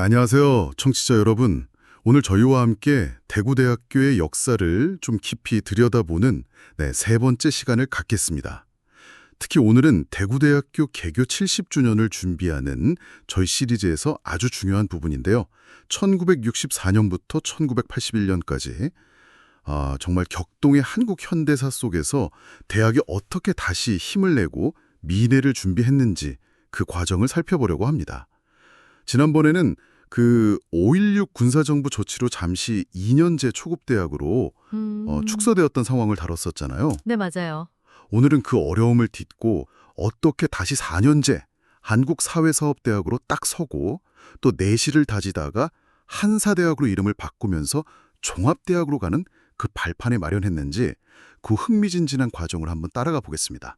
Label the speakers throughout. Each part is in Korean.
Speaker 1: 안녕하세요, 청취자 여러분. 오늘 저희와 함께 대구대학교의 역사를 좀 깊이 들여다보는 세 번째 시간을 갖겠습니다. 특히 오늘은 대구대학교 개교 70주년을 준비하는 저희 시리즈에서 아주 중요한 부분인데요. 1964년부터 1981년까지 정말 격동의 한국 현대사 속에서 대학이 어떻게 다시 힘을 내고 미래를 준비했는지 그 과정을 살펴보려고 합니다. 지난번에는 그 5.16 군사정부 조치로 잠시 2년제 초급대학으로 축소되었던 상황을 다뤘었잖아요.
Speaker 2: 네, 맞아요.
Speaker 1: 오늘은 그 어려움을 딛고 어떻게 다시 4년제 한국사회사업대학으로 딱 서고 또 내실을 다지다가 한사대학으로 이름을 바꾸면서 종합대학으로 가는 그 발판을 마련했는지 그 흥미진진한 과정을 한번 따라가 보겠습니다.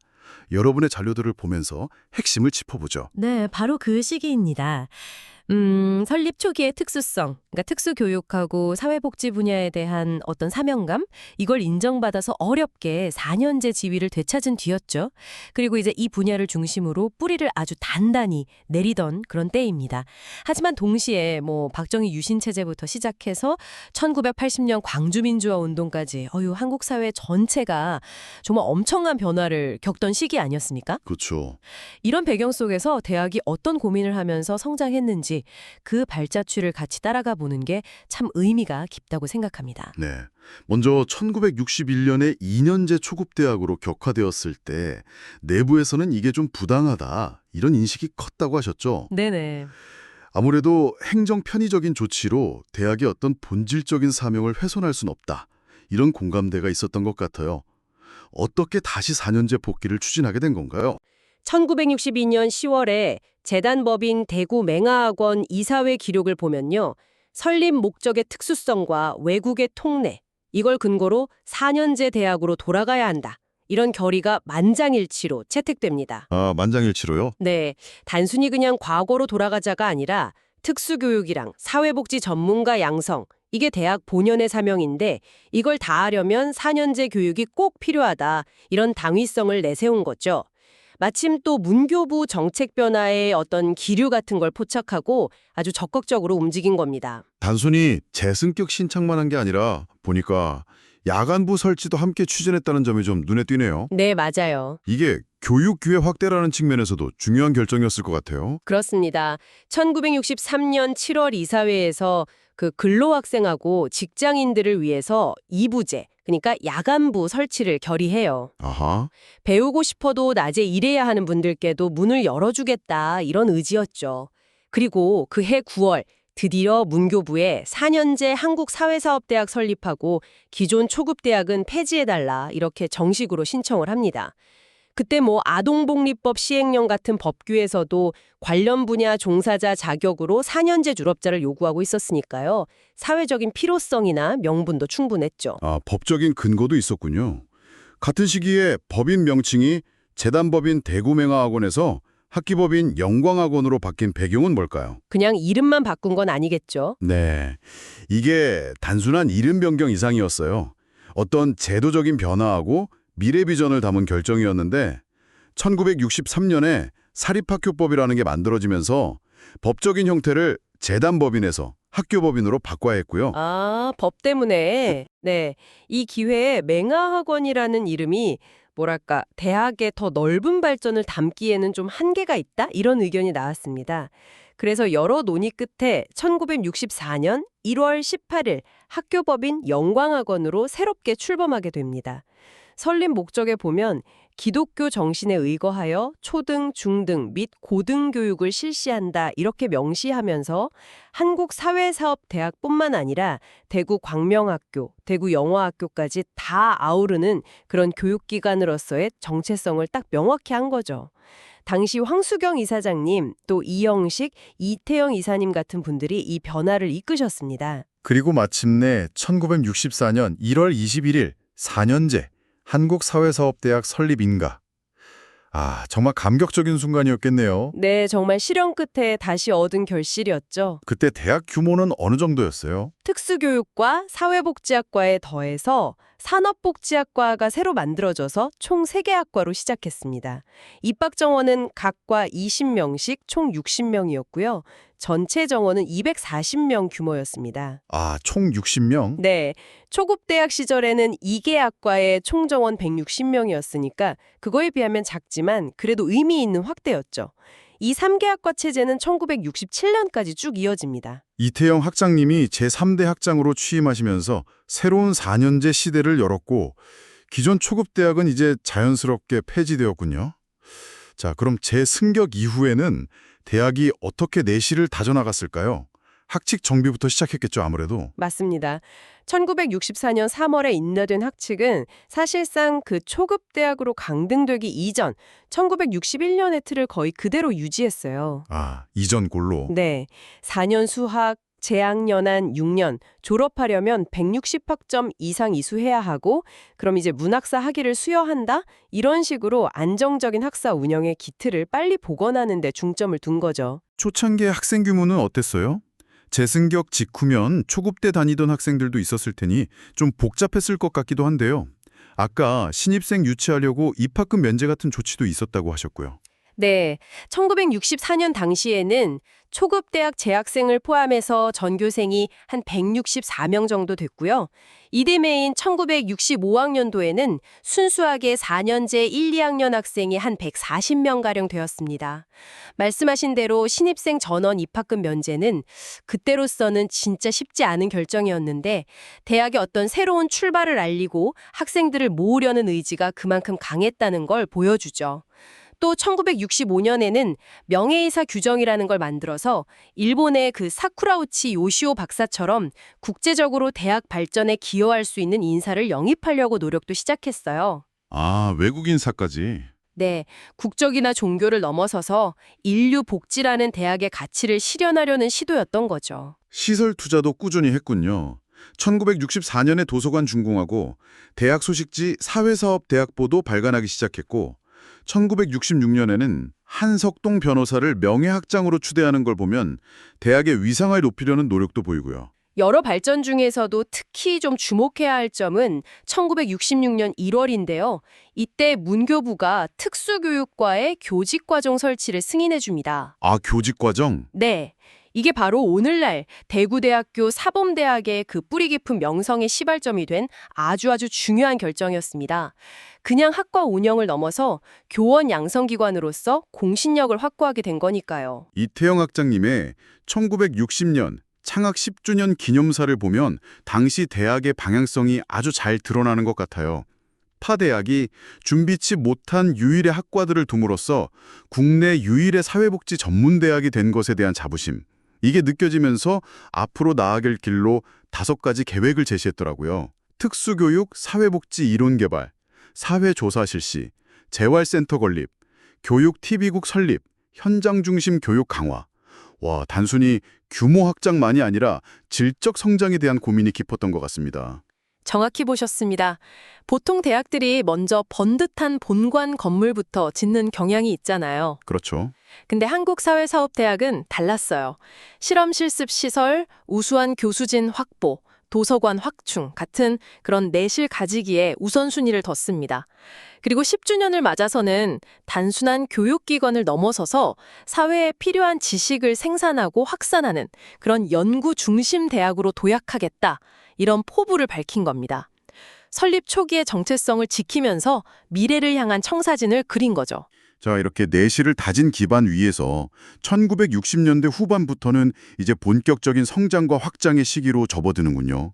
Speaker 1: 여러분의 자료들을 보면서 핵심을 짚어보죠.
Speaker 2: 네, 바로 그 시기입니다. 설립 초기의 특수성, 그러니까 특수교육하고 사회복지 분야에 대한 어떤 사명감, 이걸 인정받아서 어렵게 4년제 지위를 되찾은 뒤였죠. 그리고 이제 이 분야를 중심으로 뿌리를 아주 단단히 내리던 그런 때입니다. 하지만 동시에 박정희 유신 체제부터 시작해서 1980년 광주민주화 운동까지 한국 사회 전체가 정말 엄청난 변화를 겪던 시기 아니었습니까?
Speaker 1: 그렇죠.
Speaker 2: 이런 배경 속에서 대학이 어떤 고민을 하면서 성장했는지 그 발자취를 같이 따라가 보는 게 참 의미가 깊다고 생각합니다.
Speaker 1: 네. 먼저 1961년에 2년제 초급대학으로 격화되었을 때 내부에서는 이게 좀 부당하다 이런 인식이 컸다고 하셨죠.
Speaker 2: 네네.
Speaker 1: 아무래도 행정 편의적인 조치로 대학의 어떤 본질적인 사명을 훼손할 순 없다. 이런 공감대가 있었던 것 같아요. 어떻게 다시 4년제 복귀를 추진하게 된 건가요?
Speaker 3: 1962년 10월에 재단법인 대구 맹아학원 이사회 기록을 보면요. 설립 목적의 특수성과 외국의 통례, 이걸 근거로 4년제 대학으로 돌아가야 한다. 이런 결의가 만장일치로 채택됩니다.
Speaker 1: 아, 만장일치로요?
Speaker 3: 네, 단순히 그냥 과거로 돌아가자가 아니라 특수교육이랑 사회복지 전문가 양성, 이게 대학 본연의 사명인데 이걸 다 하려면 4년제 교육이 꼭 필요하다. 이런 당위성을 내세운 거죠. 마침 또 문교부 정책 변화의 어떤 기류 같은 걸 포착하고 아주 적극적으로 움직인 겁니다.
Speaker 1: 단순히 재승격 신청만 한 게 아니라 보니까 야간부 설치도 함께 추진했다는 점이 좀 눈에 띄네요.
Speaker 3: 네, 맞아요.
Speaker 1: 이게 교육 기회 확대라는 측면에서도 중요한 결정이었을 것 같아요.
Speaker 3: 그렇습니다. 1963년 7월 이사회에서 그 근로학생하고 직장인들을 위해서 2부제, 그러니까 야간부 설치를 결의해요.
Speaker 1: 아하.
Speaker 3: 배우고 싶어도 낮에 일해야 하는 분들께도 문을 열어주겠다, 이런 의지였죠. 그리고 그해 9월 드디어 문교부에 4년제 한국사회사업대학 설립하고 기존 초급대학은 폐지해달라 이렇게 정식으로 신청을 합니다. 그때 아동복리법 시행령 같은 법규에서도 관련 분야 종사자 자격으로 4년제 졸업자를 요구하고 있었으니까요. 사회적인 필요성이나 명분도 충분했죠.
Speaker 1: 아, 법적인 근거도 있었군요. 같은 시기에 법인 명칭이 재단법인 대구맹아학원에서 학기법인 영광학원으로 바뀐 배경은 뭘까요?
Speaker 3: 그냥 이름만 바꾼 건 아니겠죠.
Speaker 1: 네, 이게 단순한 이름 변경 이상이었어요. 어떤 제도적인 변화하고 미래 비전을 담은 결정이었는데 1963년에 사립학교법이라는 게 만들어지면서 법적인 형태를 재단법인에서 학교법인으로 바꿔야 했고요.
Speaker 3: 아, 법 때문에. 네, 이 기회에 맹아학원이라는 이름이 대학의 더 넓은 발전을 담기에는 좀 한계가 있다? 이런 의견이 나왔습니다. 그래서 여러 논의 끝에 1964년 1월 18일 학교법인 영광학원으로 새롭게 출범하게 됩니다. 설립 목적에 보면 기독교 정신에 의거하여 초등, 중등 및 고등 교육을 실시한다 이렇게 명시하면서 한국사회사업대학뿐만 아니라 대구 광명학교, 대구 영어학교까지 다 아우르는 그런 교육기관으로서의 정체성을 딱 명확히 한 거죠. 당시 황수경 이사장님, 또 이영식, 이태영 이사님 같은 분들이 이 변화를 이끄셨습니다.
Speaker 4: 그리고 마침내 1964년 1월 21일 4년제 한국사회사업대학 설립 인가. 아, 정말 감격적인 순간이었겠네요.
Speaker 3: 네, 정말 실현 끝에 다시 얻은 결실이었죠.
Speaker 4: 그때 대학 규모는 어느 정도였어요?
Speaker 3: 특수교육과 사회복지학과에 더해서 산업복지학과가 새로 만들어져서 총 3개 학과로 시작했습니다. 입학 정원은 각과 20명씩 총 60명이었고요. 전체 정원은 240명 규모였습니다.
Speaker 4: 아, 총 60명?
Speaker 3: 네, 초급 대학 시절에는 2개 학과의 총 정원 160명이었으니까 그거에 비하면 작지만 그래도 의미 있는 확대였죠. 이 3개 학과 체제는 1967년까지 쭉 이어집니다.
Speaker 4: 이태영 학장님이 제3대 학장으로 취임하시면서 새로운 4년제 시대를 열었고 기존 초급 대학은 이제 자연스럽게 폐지되었군요. 자, 그럼 재승격 이후에는 대학이 어떻게 내실을 다져나갔을까요? 학칙 정비부터 시작했겠죠, 아무래도.
Speaker 3: 맞습니다. 1964년 3월에 인가된 학칙은 사실상 그 초급 대학으로 강등되기 이전 1961년의 틀을 거의 그대로 유지했어요.
Speaker 4: 아, 이전 꼴로.
Speaker 3: 네, 4년 수학, 재학년한 6년, 졸업하려면 160학점 이상 이수해야 하고 그럼 이제 문학사 학위를 수여한다? 이런 식으로 안정적인 학사 운영의 기틀을 빨리 복원하는 데 중점을 둔 거죠.
Speaker 1: 초창기 학생 규모는 어땠어요? 재승격 직후면 초급 때 다니던 학생들도 있었을 테니 좀 복잡했을 것 같기도 한데요. 아까 신입생 유치하려고 입학금 면제 같은 조치도 있었다고 하셨고요.
Speaker 3: 네, 1964년 당시에는 초급 대학 재학생을 포함해서 전교생이 한 164명 정도 됐고요. 이듬해인 1965학년도에는 순수하게 4년제 1, 2학년 학생이 한 140명가량 되었습니다. 말씀하신 대로 신입생 전원 입학금 면제는 그때로서는 진짜 쉽지 않은 결정이었는데 대학의 어떤 새로운 출발을 알리고 학생들을 모으려는 의지가 그만큼 강했다는 걸 보여주죠. 또 1965년에는 명예이사 규정이라는 걸 만들어서 일본의 그 사쿠라우치 요시오 박사처럼 국제적으로 대학 발전에 기여할 수 있는 인사를 영입하려고 노력도 시작했어요.
Speaker 1: 아, 외국인사까지.
Speaker 3: 네, 국적이나 종교를 넘어서서 인류 복지라는 대학의 가치를 실현하려는 시도였던 거죠.
Speaker 1: 시설 투자도 꾸준히 했군요. 1964년에 도서관 준공하고 대학 소식지 사회사업대학보도 발간하기 시작했고 1966년에는 한석동 변호사를 명예학장으로 추대하는 걸 보면 대학의 위상을 높이려는 노력도 보이고요.
Speaker 3: 여러 발전 중에서도 특히 좀 주목해야 할 점은 1966년 1월인데요. 이때 문교부가 특수교육과의 교직과정 설치를 승인해 줍니다.
Speaker 1: 아, 교직과정?
Speaker 3: 네. 이게 바로 오늘날 대구대학교 사범대학의 그 뿌리 깊은 명성의 시발점이 된 아주 중요한 결정이었습니다. 그냥 학과 운영을 넘어서 교원 양성기관으로서 공신력을 확보하게 된 거니까요.
Speaker 1: 이태영 학장님의 1960년 창학 10주년 기념사를 보면 당시 대학의 방향성이 아주 잘 드러나는 것 같아요. 파대학이 준비치 못한 유일의 학과들을 둠으로써 국내 유일의 사회복지 전문대학이 된 것에 대한 자부심. 이게 느껴지면서 앞으로 나아갈 길로 5가지 계획을 제시했더라고요. 특수교육, 사회복지 이론 개발, 사회조사 실시, 재활센터 건립, 교육 TV국 설립, 현장 중심 교육 강화. 와, 단순히 규모 확장만이 아니라 질적 성장에 대한 고민이 깊었던 것 같습니다.
Speaker 2: 정확히 보셨습니다. 보통 대학들이 먼저 번듯한 본관 건물부터 짓는 경향이 있잖아요.
Speaker 1: 그렇죠.
Speaker 2: 근데 한국사회사업대학은 달랐어요. 실험 실습 시설, 우수한 교수진 확보, 도서관 확충 같은 그런 내실 가지기에 우선순위를 뒀습니다. 그리고 10주년을 맞아서는 단순한 교육기관을 넘어서서 사회에 필요한 지식을 생산하고 확산하는 그런 연구 중심 대학으로 도약하겠다. 이런 포부를 밝힌 겁니다. 설립 초기의 정체성을 지키면서 미래를 향한 청사진을 그린 거죠.
Speaker 1: 자, 이렇게 내실을 다진 기반 위에서 1960년대 후반부터는 이제 본격적인 성장과 확장의 시기로 접어드는군요.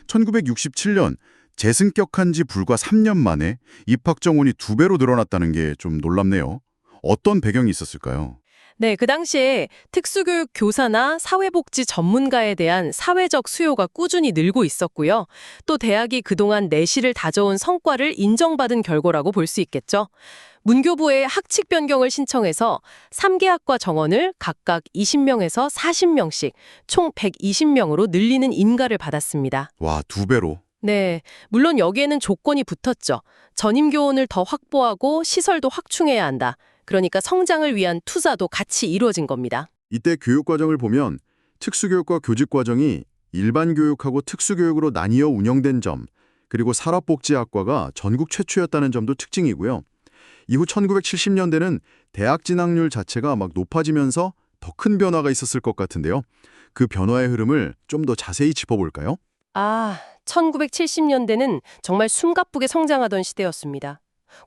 Speaker 1: 1967년 재승격한 지 불과 3년 만에 입학 정원이 2배로 늘어났다는 게 좀 놀랍네요. 어떤 배경이 있었을까요?
Speaker 2: 네, 그 당시에 특수교육 교사나 사회복지 전문가에 대한 사회적 수요가 꾸준히 늘고 있었고요. 또 대학이 그동안 내실을 다져온 성과를 인정받은 결과라고 볼 수 있겠죠. 문교부에 학칙 변경을 신청해서 3개 학과 정원을 각각 20명에서 40명씩 총 120명으로 늘리는 인가를 받았습니다.
Speaker 1: 와, 2배로.
Speaker 2: 네, 물론 여기에는 조건이 붙었죠. 전임 교원을 더 확보하고 시설도 확충해야 한다. 그러니까 성장을 위한 투자도 같이 이루어진 겁니다.
Speaker 1: 이때 교육과정을 보면 특수교육과 교직과정이 일반 교육하고 특수교육으로 나뉘어 운영된 점, 그리고 산업복지학과가 전국 최초였다는 점도 특징이고요. 이후 1970년대는 대학 진학률 자체가 막 높아지면서 더 큰 변화가 있었을 것 같은데요. 그 변화의 흐름을 좀 더 자세히 짚어볼까요?
Speaker 3: 1970년대는 정말 숨가쁘게 성장하던 시대였습니다.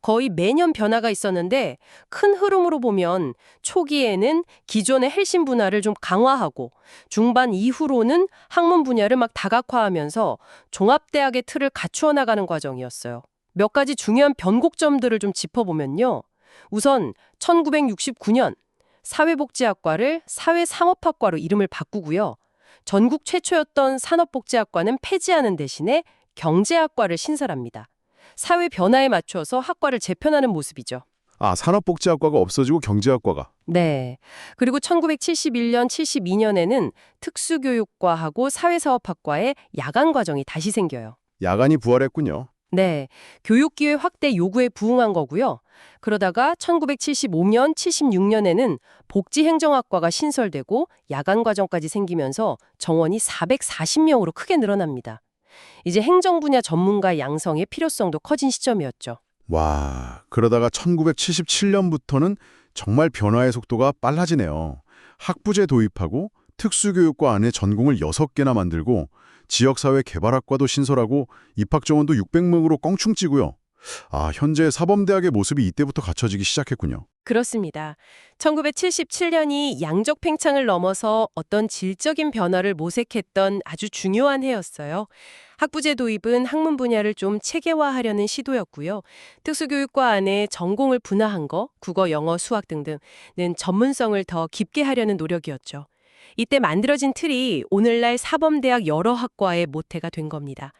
Speaker 3: 거의 매년 변화가 있었는데 큰 흐름으로 보면 초기에는 기존의 헬심 분야를 좀 강화하고 중반 이후로는 학문 분야를 막 다각화하면서 종합대학의 틀을 갖추어 나가는 과정이었어요. 몇 가지 중요한 변곡점들을 좀 짚어보면요. 우선 1969년 사회복지학과를 사회상업학과로 이름을 바꾸고요. 전국 최초였던 산업복지학과는 폐지하는 대신에 경제학과를 신설합니다. 사회 변화에 맞춰서 학과를 재편하는 모습이죠.
Speaker 1: 산업복지학과가 없어지고 경제학과가.
Speaker 3: 네. 그리고 1971년, 72년에는 특수교육과하고 사회사업학과의 야간 과정이 다시 생겨요.
Speaker 1: 야간이 부활했군요.
Speaker 3: 네. 교육기회 확대 요구에 부응한 거고요. 그러다가 1975년, 76년에는 복지행정학과가 신설되고 야간 과정까지 생기면서 정원이 440명으로 크게 늘어납니다. 이제 행정 분야 전문가 양성의 필요성도 커진 시점이었죠.
Speaker 1: 와, 그러다가 1977년부터는 정말 변화의 속도가 빨라지네요. 학부제 도입하고 특수교육과 안에 전공을 6개나 만들고 지역사회 개발학과도 신설하고 입학 정원도 600명으로 껑충 찌고요. 현재 사범대학의 모습이 이때부터 갖춰지기 시작했군요.
Speaker 3: 그렇습니다. 1977년이 양적 팽창을 넘어서 어떤 질적인 변화를 모색했던 아주 중요한 해였어요. 학부제 도입은 학문 분야를 좀 체계화하려는 시도였고요. 특수교육과 안에 전공을 분화한 거, 국어, 영어, 수학 등등은 전문성을 더 깊게 하려는 노력이었죠. 이때 만들어진 틀이 오늘날 사범대학 여러 학과의 모태가 된 겁니다.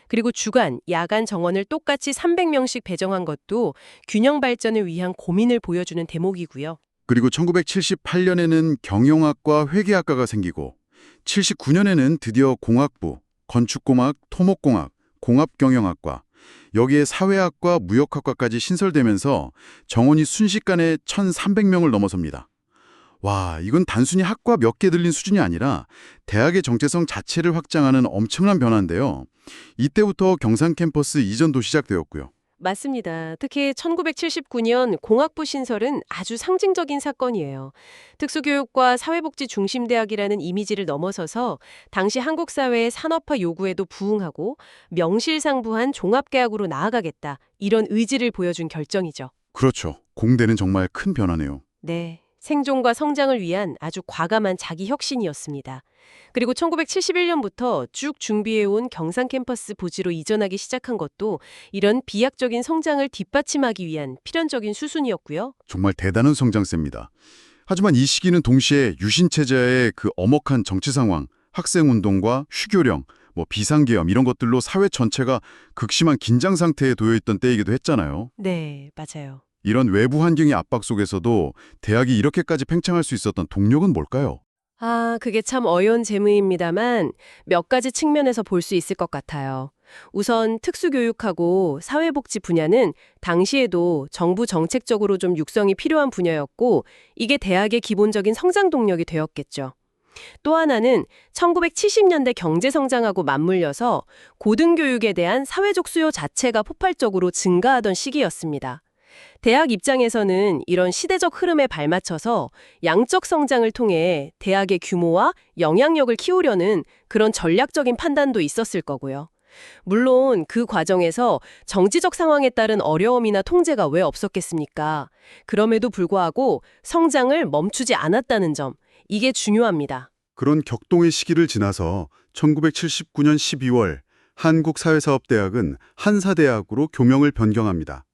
Speaker 3: 그리고 주간, 야간 정원을 똑같이 300명씩 배정한 것도 균형 발전을 위한 고민을 보여주는 대목이고요.
Speaker 1: 그리고 1978년에는 경영학과 회계학과가 생기고 79년에는 드디어 공학부, 건축공학, 토목공학, 공업경영학과, 여기에 사회학과, 무역학과까지 신설되면서 정원이 순식간에 1,300명을 넘어섭니다. 와, 이건 단순히 학과 몇 개 들린 수준이 아니라 대학의 정체성 자체를 확장하는 엄청난 변화인데요. 이때부터 경산 캠퍼스 이전도 시작되었고요.
Speaker 3: 맞습니다. 특히 1979년 공학부 신설은 아주 상징적인 사건이에요. 특수교육과 사회복지 중심대학이라는 이미지를 넘어서서 당시 한국 사회의 산업화 요구에도 부응하고 명실상부한 종합대학으로 나아가겠다. 이런 의지를 보여준 결정이죠.
Speaker 1: 그렇죠. 공대는 정말 큰 변화네요.
Speaker 3: 네. 생존과 성장을 위한 아주 과감한 자기 혁신이었습니다. 그리고 1971년부터 쭉 준비해온 경산 캠퍼스 부지로 이전하기 시작한 것도 이런 비약적인 성장을 뒷받침하기 위한 필연적인 수순이었고요.
Speaker 1: 정말 대단한 성장세입니다. 하지만 이 시기는 동시에 유신체제의 그 엄혹한 정치 상황, 학생운동과 휴교령, 비상계엄 이런 것들로 사회 전체가 극심한 긴장 상태에 놓여있던 때이기도 했잖아요.
Speaker 3: 네, 맞아요.
Speaker 1: 이런 외부 환경의 압박 속에서도 대학이 이렇게까지 팽창할 수 있었던 동력은 뭘까요?
Speaker 3: 그게 참 어려운 질문입니다만 몇 가지 측면에서 볼 수 있을 것 같아요. 우선 특수교육하고 사회복지 분야는 당시에도 정부 정책적으로 좀 육성이 필요한 분야였고 이게 대학의 기본적인 성장 동력이 되었겠죠. 또 하나는 1970년대 경제 성장하고 맞물려서 고등교육에 대한 사회적 수요 자체가 폭발적으로 증가하던 시기였습니다. 대학 입장에서는 이런 시대적 흐름에 발맞춰서 양적 성장을 통해 대학의 규모와 영향력을 키우려는 그런 전략적인 판단도 있었을 거고요. 물론 그 과정에서 정치적 상황에 따른 어려움이나 통제가 왜 없었겠습니까? 그럼에도 불구하고 성장을 멈추지 않았다는 점, 이게 중요합니다.
Speaker 1: 그런 격동의 시기를 지나서 1979년 12월 한국사회사업대학은 한사대학으로 교명을 변경합니다.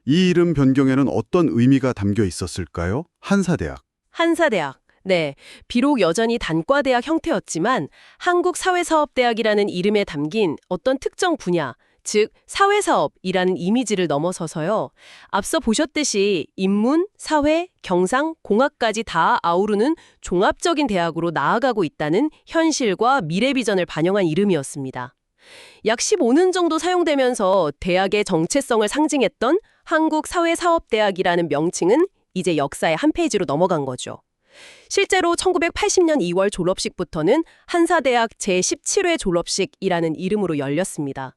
Speaker 1: 이 이름 변경에는 어떤 의미가 담겨 있었을까요? 한사대학.
Speaker 3: 한사대학. 네, 비록 여전히 단과대학 형태였지만 한국사회사업대학이라는 이름에 담긴 어떤 특정 분야, 즉 사회사업이라는 이미지를 넘어서서요. 앞서 보셨듯이 인문, 사회, 경상, 공학까지 다 아우르는 종합적인 대학으로 나아가고 있다는 현실과 미래 비전을 반영한 이름이었습니다. 약 15년 정도 사용되면서 대학의 정체성을 상징했던 한국사회사업대학이라는 명칭은 이제 역사의 한 페이지로 넘어간 거죠. 실제로 1980년 2월 졸업식부터는 한사대학 제17회 졸업식이라는 이름으로 열렸습니다.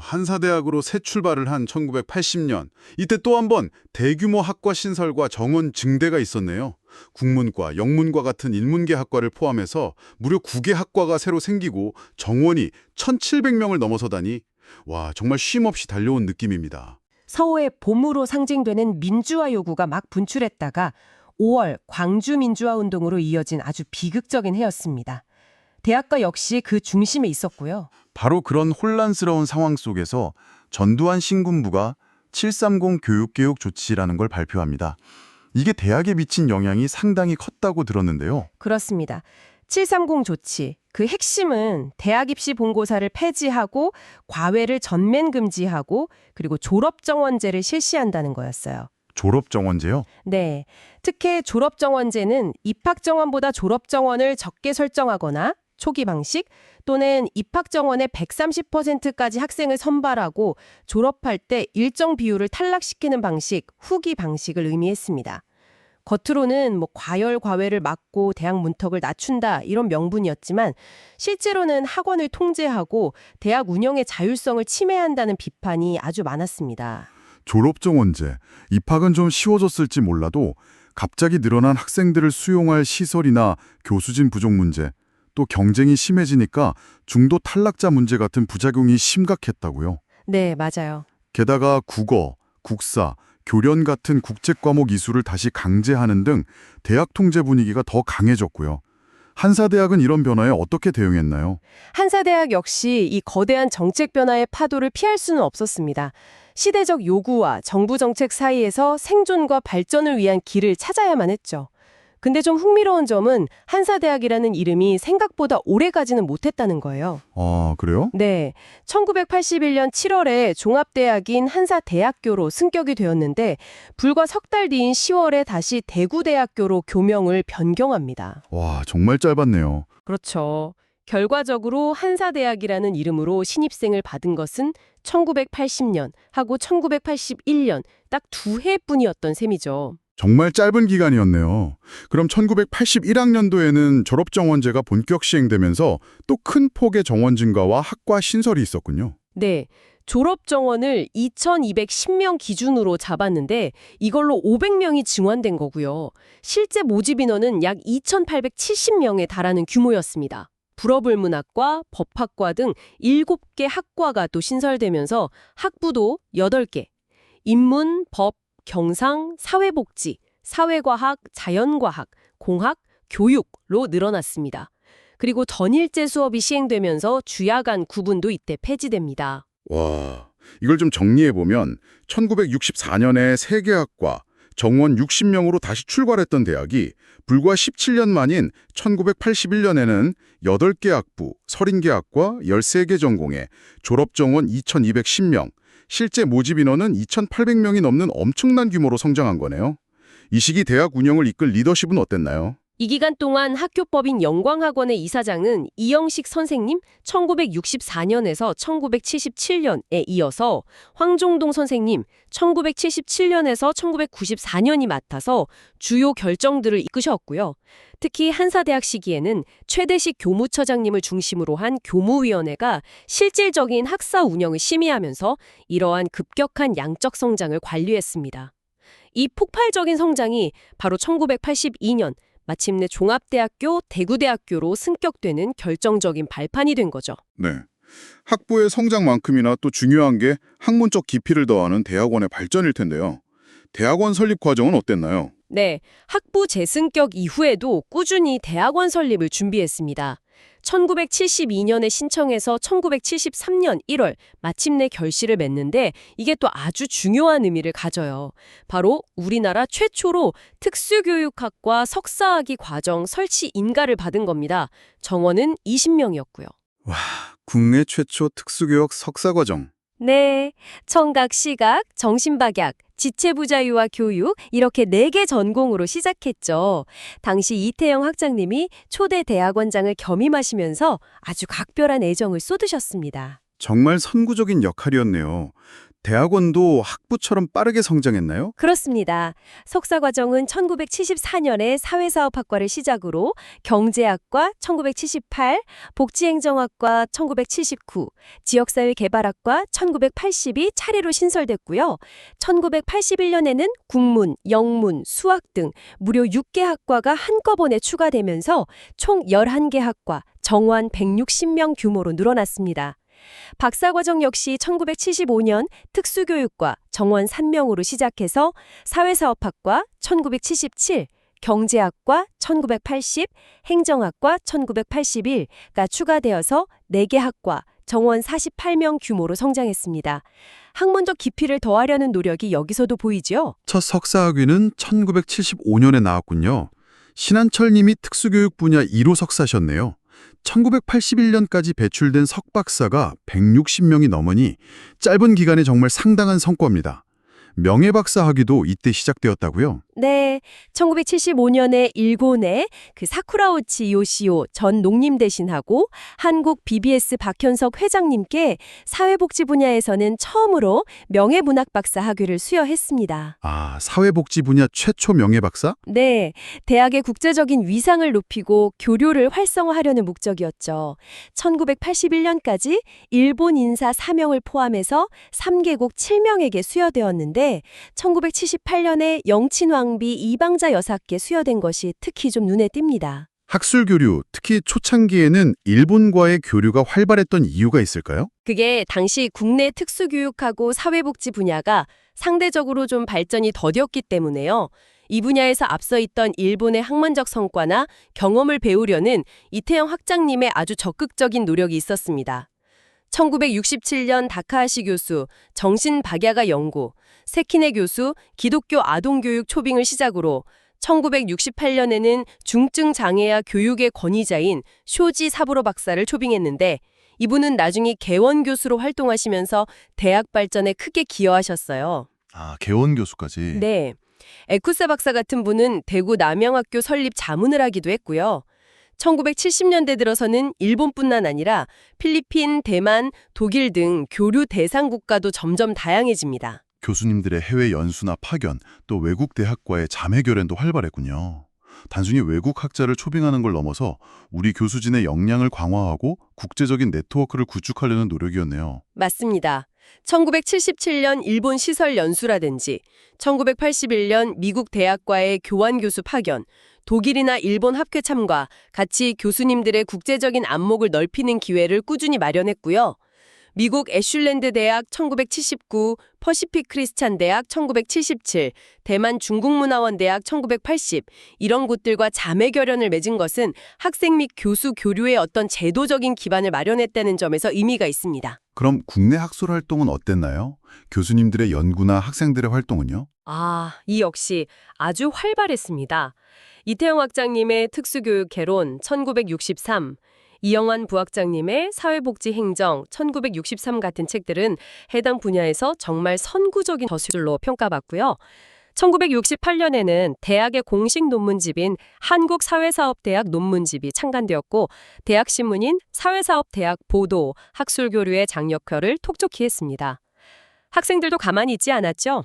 Speaker 1: 한사대학으로 새 출발을 한 1980년. 이때 또 한 번 대규모 학과 신설과 정원 증대가 있었네요. 국문과, 영문과 같은 인문계 학과를 포함해서 무려 9개 학과가 새로 생기고 정원이 1,700명을 넘어서다니 와, 정말 쉼없이 달려온 느낌입니다.
Speaker 3: 서호의 봄으로 상징되는 민주화 요구가 막 분출했다가 5월 광주 민주화 운동으로 이어진 아주 비극적인 해였습니다. 대학가 역시 그 중심에 있었고요.
Speaker 4: 바로 그런 혼란스러운 상황 속에서 전두환 신군부가 730 교육개혁 조치라는 걸 발표합니다. 이게 대학에 미친 영향이 상당히 컸다고 들었는데요.
Speaker 3: 그렇습니다. 730 조치, 그 핵심은 대학 입시 본고사를 폐지하고 과외를 전면 금지하고 그리고 졸업정원제를 실시한다는 거였어요.
Speaker 4: 졸업정원제요?
Speaker 3: 네, 특히 졸업정원제는 입학정원보다 졸업정원을 적게 설정하거나 초기 방식 또는 입학정원의 130%까지 학생을 선발하고 졸업할 때 일정 비율을 탈락시키는 방식, 후기 방식을 의미했습니다. 겉으로는 과열 과외를 막고 대학 문턱을 낮춘다 이런 명분이었지만 실제로는 학원을 통제하고 대학 운영의 자율성을 침해한다는 비판이 아주 많았습니다.
Speaker 1: 졸업정원제, 입학은 좀 쉬워졌을지 몰라도 갑자기 늘어난 학생들을 수용할 시설이나 교수진 부족 문제, 또 경쟁이 심해지니까 중도 탈락자 문제 같은 부작용이 심각했다고요.
Speaker 3: 네, 맞아요.
Speaker 1: 게다가 국어, 국사, 교련 같은 국제 과목 이수를 다시 강제하는 등 대학 통제 분위기가 더 강해졌고요. 한사대학은 이런 변화에 어떻게 대응했나요?
Speaker 3: 한사대학 역시 이 거대한 정책 변화의 파도를 피할 수는 없었습니다. 시대적 요구와 정부 정책 사이에서 생존과 발전을 위한 길을 찾아야만 했죠. 근데 좀 흥미로운 점은 한사대학이라는 이름이 생각보다 오래가지는 못했다는 거예요.
Speaker 1: 아, 그래요?
Speaker 3: 네, 1981년 7월에 종합대학인 한사대학교로 승격이 되었는데 불과 석 달 뒤인 10월에 다시 대구대학교로 교명을 변경합니다.
Speaker 1: 와, 정말 짧았네요.
Speaker 3: 그렇죠. 결과적으로 한사대학이라는 이름으로 신입생을 받은 것은 1980년 하고 1981년 딱 2해뿐이었던 셈이죠.
Speaker 1: 정말 짧은 기간이었네요. 그럼 1981학년도에는 졸업정원제가 본격 시행되면서 또 큰 폭의 정원 증가와 학과 신설이 있었군요.
Speaker 3: 네, 졸업 정원을 2,210명 기준으로 잡았는데 이걸로 500명이 증원된 거고요. 실제 모집 인원은 약 2,870명에 달하는 규모였습니다. 불어불문학과, 법학과 등 7개 학과가 또 신설되면서 학부도 8개, 인문, 법, 경상, 사회복지, 사회과학, 자연과학, 공학, 교육로 늘어났습니다. 그리고 전일제 수업이 시행되면서 주야간 구분도 이때 폐지됩니다.
Speaker 1: 와, 이걸 좀 정리해보면 1964년에 3개 학과, 정원 60명으로 다시 출발했던 대학이 불과 17년 만인 1981년에는 8개 학부, 30개 학과, 13개 전공에 졸업정원 2,210명, 실제 모집 인원은 2,800명이 넘는 엄청난 규모로 성장한 거네요. 이 시기 대학 운영을 이끌 리더십은 어땠나요?
Speaker 3: 이 기간 동안 학교법인 영광학원의 이사장은 이영식 선생님 1964년에서 1977년에 이어서 황종동 선생님 1977년에서 1994년이 맡아서 주요 결정들을 이끄셨고요. 특히 한사대학 시기에는 최대식 교무처장님을 중심으로 한 교무위원회가 실질적인 학사 운영을 심의하면서 이러한 급격한 양적 성장을 관리했습니다. 이 폭발적인 성장이 바로 1982년 마침내 종합대학교, 대구대학교로 승격되는 결정적인 발판이 된 거죠.
Speaker 1: 네. 학부의 성장만큼이나 또 중요한 게 학문적 깊이를 더하는 대학원의 발전일 텐데요. 대학원 설립 과정은 어땠나요?
Speaker 3: 네, 학부 재승격 이후에도 꾸준히 대학원 설립을 준비했습니다. 1972년에 신청해서 1973년 1월 마침내 결실을 맺는데 이게 또 아주 중요한 의미를 가져요. 바로 우리나라 최초로 특수교육학과 석사학위 과정 설치 인가를 받은 겁니다. 정원은 20명이었고요.
Speaker 1: 와, 국내 최초 특수교육 석사과정.
Speaker 3: 네, 청각, 시각, 정신박약, 지체부자유와 교육 이렇게 4개 전공으로 시작했죠. 당시 이태영 학장님이 초대 대학원장을 겸임하시면서 아주 각별한 애정을 쏟으셨습니다.
Speaker 1: 정말 선구적인 역할이었네요. 대학원도 학부처럼 빠르게 성장했나요?
Speaker 2: 그렇습니다. 석사과정은 1974년에 사회사업학과를 시작으로 경제학과 1978, 복지행정학과 1979, 지역사회개발학과 1980이 차례로 신설됐고요. 1981년에는 국문, 영문, 수학 등 무려 6개 학과가 한꺼번에 추가되면서 총 11개 학과, 정원 160명 규모로 늘어났습니다. 박사과정 역시 1975년 특수교육과 정원 3명으로 시작해서 사회사업학과 1977, 경제학과 1980, 행정학과 1981가 추가되어서 4개 학과, 정원 48명 규모로 성장했습니다. 학문적 깊이를 더하려는 노력이 여기서도 보이죠?
Speaker 1: 첫 석사학위는 1975년에 나왔군요. 신한철 님이 특수교육 분야 1호 석사셨네요. 1981년까지 배출된 석박사가 160명이 넘으니 짧은 기간에 정말 상당한 성과입니다. 명예박사 학위도 이때 시작되었다고요?
Speaker 2: 네, 1975년에 일본의 사쿠라우치 요시오 전 농림 대신하고 한국 BBS 박현석 회장님께 사회복지 분야에서는 처음으로 명예문학 박사 학위를 수여했습니다.
Speaker 1: 아, 사회복지 분야 최초 명예박사?
Speaker 2: 네, 대학의 국제적인 위상을 높이고 교류를 활성화하려는 목적이었죠. 1981년까지 일본 인사 4명을 포함해서 3개국 7명에게 수여되었는데 1978년에 영친왕비 이방자 여사께 수여된 것이 특히 좀 눈에 띕니다.
Speaker 1: 학술 교류, 특히 초창기에는 일본과의 교류가 활발했던 이유가 있을까요?
Speaker 2: 그게 당시 국내 특수교육하고 사회복지 분야가 상대적으로 좀 발전이 더뎠기 때문에요. 이 분야에서 앞서 있던 일본의 학문적 성과나 경험을 배우려는 이태영 학장님의 아주 적극적인 노력이 있었습니다. 1967년 다카하시 교수, 정신 박야가 연구, 세키네 교수, 기독교 아동교육 초빙을 시작으로 1968년에는 중증 장애아 교육의 권위자인 쇼지 사부로 박사를 초빙했는데 이분은 나중에 개원 교수로 활동하시면서 대학 발전에 크게 기여하셨어요.
Speaker 4: 아, 개원 교수까지.
Speaker 2: 네. 에쿠사 박사 같은 분은 대구 남영학교 설립 자문을 하기도 했고요. 1970년대 들어서는 일본뿐만 아니라 필리핀, 대만, 독일 등 교류 대상 국가도 점점 다양해집니다.
Speaker 4: 교수님들의 해외 연수나 파견, 또 외국 대학과의 자매 교련도 활발했군요. 단순히 외국 학자를 초빙하는 걸 넘어서 우리 교수진의 역량을 강화하고 국제적인 네트워크를 구축하려는 노력이었네요.
Speaker 2: 맞습니다. 1977년 일본 시설 연수라든지 1981년 미국 대학과의 교환 교수 파견, 독일이나 일본 학회 참가, 같이 교수님들의 국제적인 안목을 넓히는 기회를 꾸준히 마련했고요. 미국 애슐랜드 대학 1979, 퍼시픽 크리스찬 대학 1977, 대만 중국문화원 대학 1980 이런 곳들과 자매 결연을 맺은 것은 학생 및 교수 교류의 어떤 제도적인 기반을 마련했다는 점에서 의미가 있습니다.
Speaker 1: 그럼 국내 학술 활동은 어땠나요? 교수님들의 연구나 학생들의 활동은요?
Speaker 2: 이 역시 아주 활발했습니다. 이태영 학장님의 특수교육 개론 1963, 이영환 부학장님의 사회복지 행정 1963 같은 책들은 해당 분야에서 정말 선구적인 저술로 평가받고요. 1968년에는 대학의 공식 논문집인 한국사회사업대학 논문집이 창간되었고 대학신문인 사회사업대학 보도, 학술교류의 장려표를 톡톡히 했습니다. 학생들도 가만히 있지 않았죠.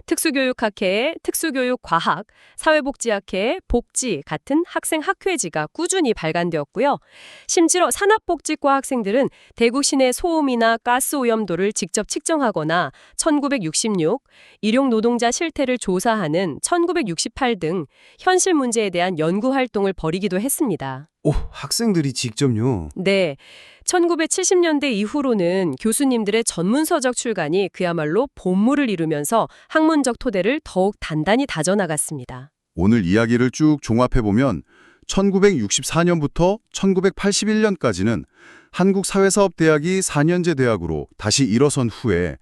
Speaker 2: 특수교육학회의 특수교육과학, 사회복지학회의 복지 같은 학생 학회지가 꾸준히 발간되었고요. 심지어 산업복지과 학생들은 대구 시내 소음이나 가스 오염도를 직접 측정하거나 1966, 일용노동자 실태를 조사하는 1968 등 현실 문제에 대한 연구활동을 벌이기도 했습니다.
Speaker 5: 오, 학생들이 직접요?
Speaker 2: 네. 1970년대 이후로는 교수님들의 전문서적 출간이 그야말로 본물을 이루면서 학문적 토대를 더욱 단단히 다져나갔습니다.
Speaker 1: 오늘 이야기를 쭉 종합해보면 1964년부터 1981년까지는 한국사회사업대학이 4년제 대학으로 다시 일어선 후에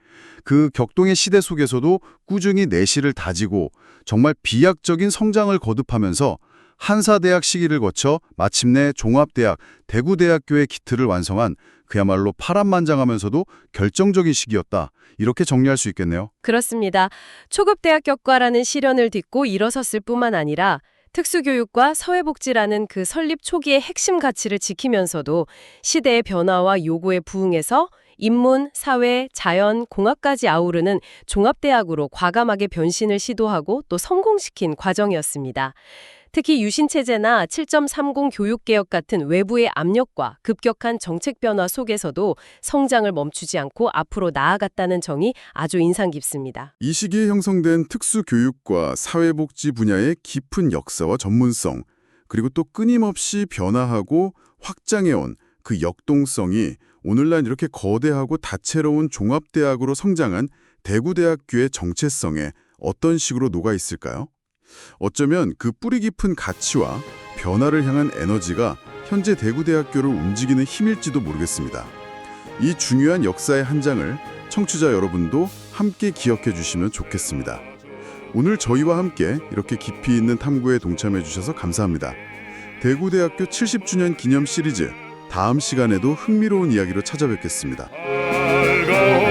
Speaker 1: 그 격동의 시대 속에서도 꾸준히 내실을 다지고 정말 비약적인 성장을 거듭하면서 한사대학 시기를 거쳐 마침내 종합대학, 대구대학교의 기틀을 완성한 그야말로 파란만장하면서도 결정적인 시기였다. 이렇게 정리할 수 있겠네요.
Speaker 2: 그렇습니다. 초급대학교과라는 실현을 딛고 일어섰을 뿐만 아니라 특수교육과 사회복지라는 그 설립 초기의 핵심 가치를 지키면서도 시대의 변화와 요구에 부응해서
Speaker 3: 인문, 사회, 자연, 공학까지 아우르는 종합대학으로 과감하게 변신을 시도하고 또 성공시킨 과정이었습니다. 특히 유신체제나 7.30 교육개혁 같은 외부의 압력과 급격한 정책 변화 속에서도 성장을 멈추지 않고 앞으로 나아갔다는 정이 아주 인상 깊습니다.
Speaker 1: 이 시기에 형성된 특수교육과 사회복지 분야의 깊은 역사와 전문성, 그리고 또 끊임없이 변화하고 확장해온 그 역동성이 오늘날 이렇게 거대하고 다채로운 종합대학으로 성장한 대구대학교의 정체성에 어떤 식으로 녹아 있을까요? 어쩌면 그 뿌리 깊은 가치와 변화를 향한 에너지가 현재 대구대학교를 움직이는 힘일지도 모르겠습니다. 이 중요한 역사의 한 장을 청취자 여러분도 함께 기억해 주시면 좋겠습니다. 오늘 저희와 함께 이렇게 깊이 있는 탐구에 동참해 주셔서 감사합니다. 대구대학교 70주년 기념 시리즈 다음 시간에도 흥미로운 이야기로 찾아뵙겠습니다.
Speaker 6: 밝아오